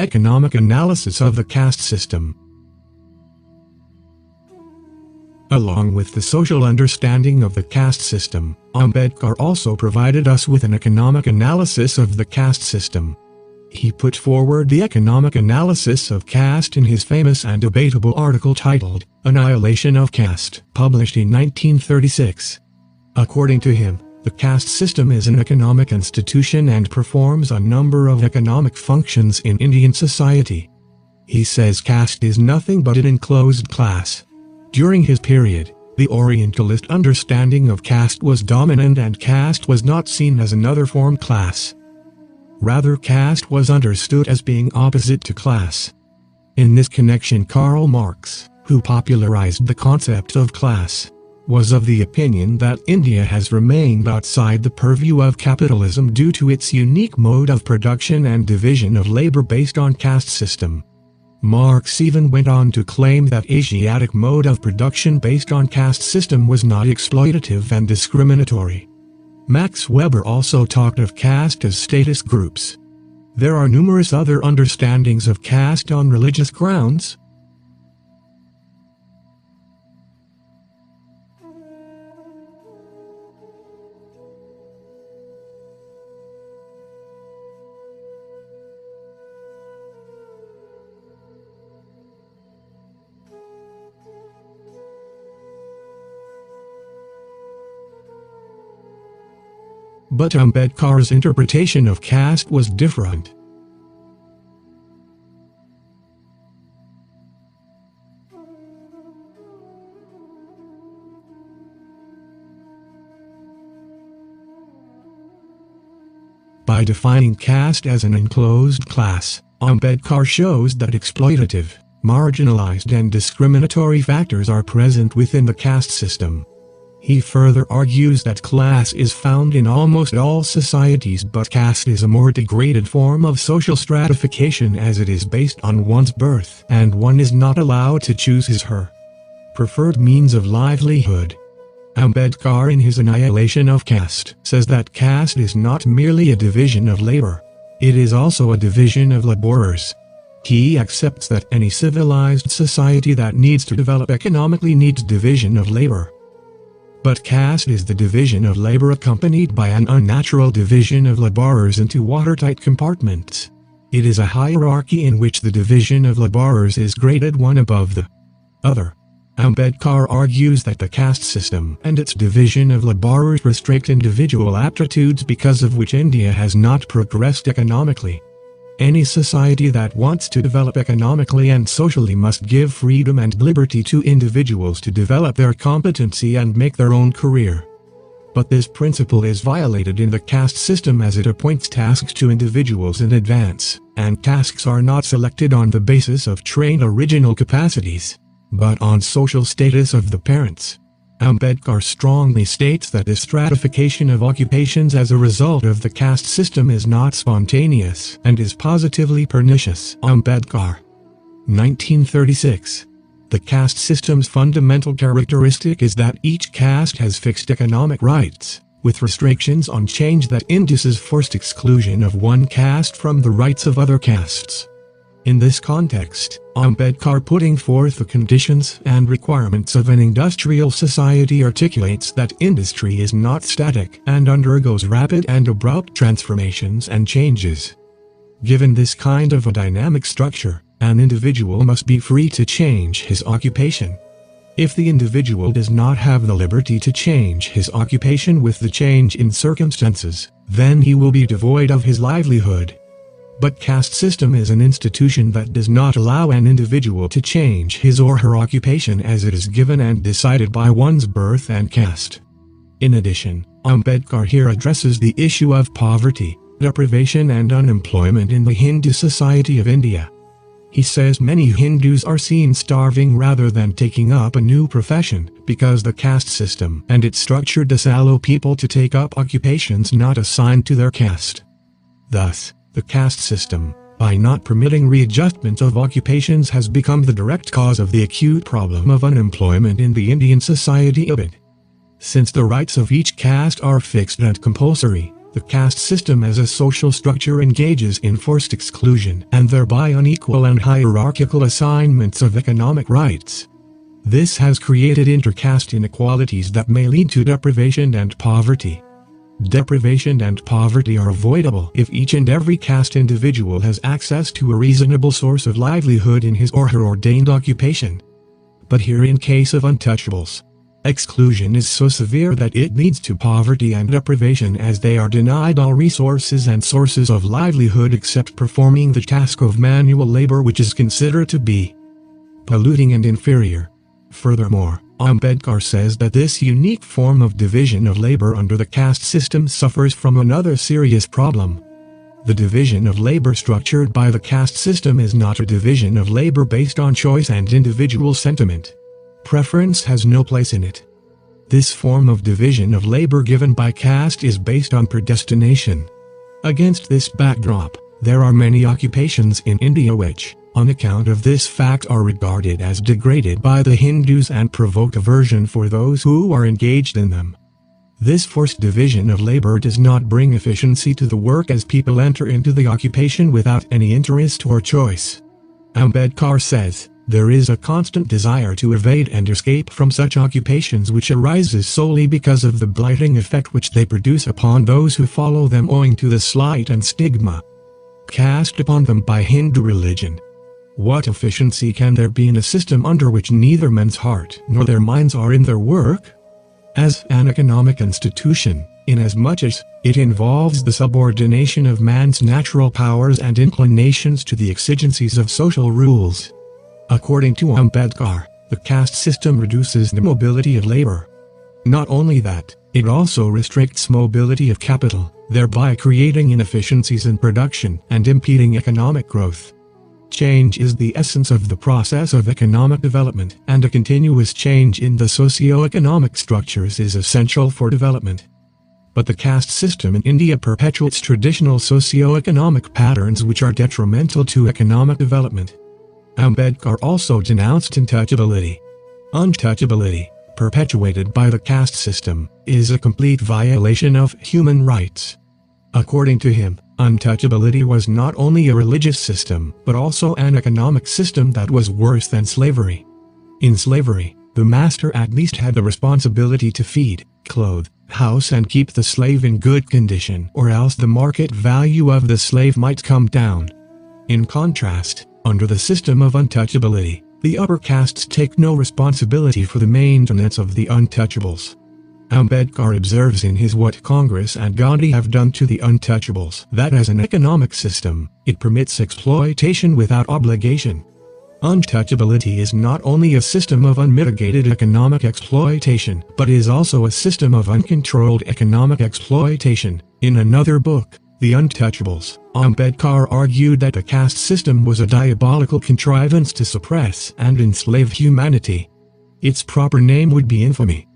Economic analysis of the caste system. Along with the social understanding of the caste system, Ambedkar also provided us with an economic analysis of the caste system. He put forward the economic analysis of caste in his famous and debatable article titled Annihilation of Caste, published in 1936. According to him, the caste system is an economic institution and performs a number of economic functions in Indian society. He says caste is nothing but an enclosed class. During his period, the Orientalist understanding of caste was dominant and caste was not seen as another form class. Rather, caste was understood as being opposite to class. In this connection, Karl Marx, who popularized the concept of class, was of the opinion that India has remained outside the purview of capitalism due to its unique mode of production and division of labor based on caste system. Marx even went on to claim that Asiatic mode of production based on caste system was not exploitative and discriminatory. Max Weber also talked of caste as status groups. There are numerous other understandings of caste on religious grounds. But Ambedkar's interpretation of caste was different. By defining caste as an enclosed class, Ambedkar shows that exploitative, marginalized and discriminatory factors are present within the caste system. He further argues that class is found in almost all societies, but caste is a more degraded form of social stratification as it is based on one's birth and one is not allowed to choose his/her preferred means of livelihood. Ambedkar in his Annihilation of Caste says that caste is not merely a division of labor, it is also a division of laborers. He accepts that any civilized society that needs to develop economically needs division of labor. But caste is the division of labor accompanied by an unnatural division of laborers into watertight compartments. It is a hierarchy in which the division of laborers is graded one above the other. Ambedkar argues that the caste system and its division of laborers restrict individual aptitudes, because of which India has not progressed economically. Any society that wants to develop economically and socially must give freedom and liberty to individuals to develop their competency and make their own career. But this principle is violated in the caste system as it appoints tasks to individuals in advance, and tasks are not selected on the basis of trained original capacities, but on social status of the parents. Ambedkar strongly states that the stratification of occupations as a result of the caste system is not spontaneous and is positively pernicious. Ambedkar, 1936. The caste system's fundamental characteristic is that each caste has fixed economic rights, with restrictions on change that induces forced exclusion of one caste from the rights of other castes. In this context, Ambedkar, putting forth the conditions and requirements of an industrial society, articulates that industry is not static and undergoes rapid and abrupt transformations and changes. Given this kind of a dynamic structure, an individual must be free to change his occupation. If the individual does not have the liberty to change his occupation with the change in circumstances, then he will be devoid of his livelihood. But caste system is an institution that does not allow an individual to change his or her occupation as it is given and decided by one's birth and caste. In addition, Ambedkar here addresses the issue of poverty, deprivation and unemployment in the Hindu society of India. He says many Hindus are seen starving rather than taking up a new profession because the caste system and its structure disallow people to take up occupations not assigned to their caste. Thus, the caste system, by not permitting readjustment of occupations, has become the direct cause of the acute problem of unemployment in the Indian society. Since the rights of each caste are fixed and compulsory, The caste system as a social structure engages in forced exclusion and thereby unequal and hierarchical assignments of economic rights. This has created intercaste inequalities that may lead to deprivation and poverty. Deprivation and poverty are avoidable if each and every caste individual has access to a reasonable source of livelihood in his or her ordained occupation. But here in case of untouchables, exclusion is so severe that it leads to poverty and deprivation as they are denied all resources and sources of livelihood except performing the task of manual labor, which is considered to be polluting and inferior. Furthermore, Ambedkar says that this unique form of division of labor under the caste system suffers from another serious problem. The division of labor structured by the caste system is not a division of labor based on choice and individual sentiment. Preference has no place in it. This form of division of labor given by caste is based on predestination. Against this backdrop, there are many occupations in India which, on account of this fact, are regarded as degraded by the Hindus and provoke aversion for those who are engaged in them. This forced division of labor does not bring efficiency to the work as people enter into the occupation without any interest or choice. Ambedkar says, there is a constant desire to evade and escape from such occupations which arises solely because of the blighting effect which they produce upon those who follow them owing to the slight and stigma cast upon them by Hindu religion. What efficiency can there be in a system under which neither men's heart nor their minds are in their work? As an economic institution, inasmuch as it involves the subordination of man's natural powers and inclinations to the exigencies of social rules. According to Ambedkar, the caste system reduces the mobility of labor. Not only that, it also restricts mobility of capital, thereby creating inefficiencies in production and impeding economic growth. Change is the essence of the process of economic development, and a continuous change in the socio-economic structures is essential for development. But the caste system in India perpetuates traditional socio-economic patterns which are detrimental to economic development. Ambedkar also denounced untouchability. Untouchability, perpetuated by the caste system, is a complete violation of human rights. According to him, untouchability was not only a religious system, but also an economic system that was worse than slavery. In slavery, the master at least had the responsibility to feed, clothe, house and keep the slave in good condition, or else the market value of the slave might come down. In contrast, under the system of untouchability, the upper castes take no responsibility for the maintenance of the untouchables. Ambedkar observes in his What Congress and Gandhi Have Done to the Untouchables that as an economic system, it permits exploitation without obligation. Untouchability is not only a system of unmitigated economic exploitation, but is also a system of uncontrolled economic exploitation. In another book, The Untouchables, Ambedkar argued that the caste system was a diabolical contrivance to suppress and enslave humanity. Its proper name would be infamy.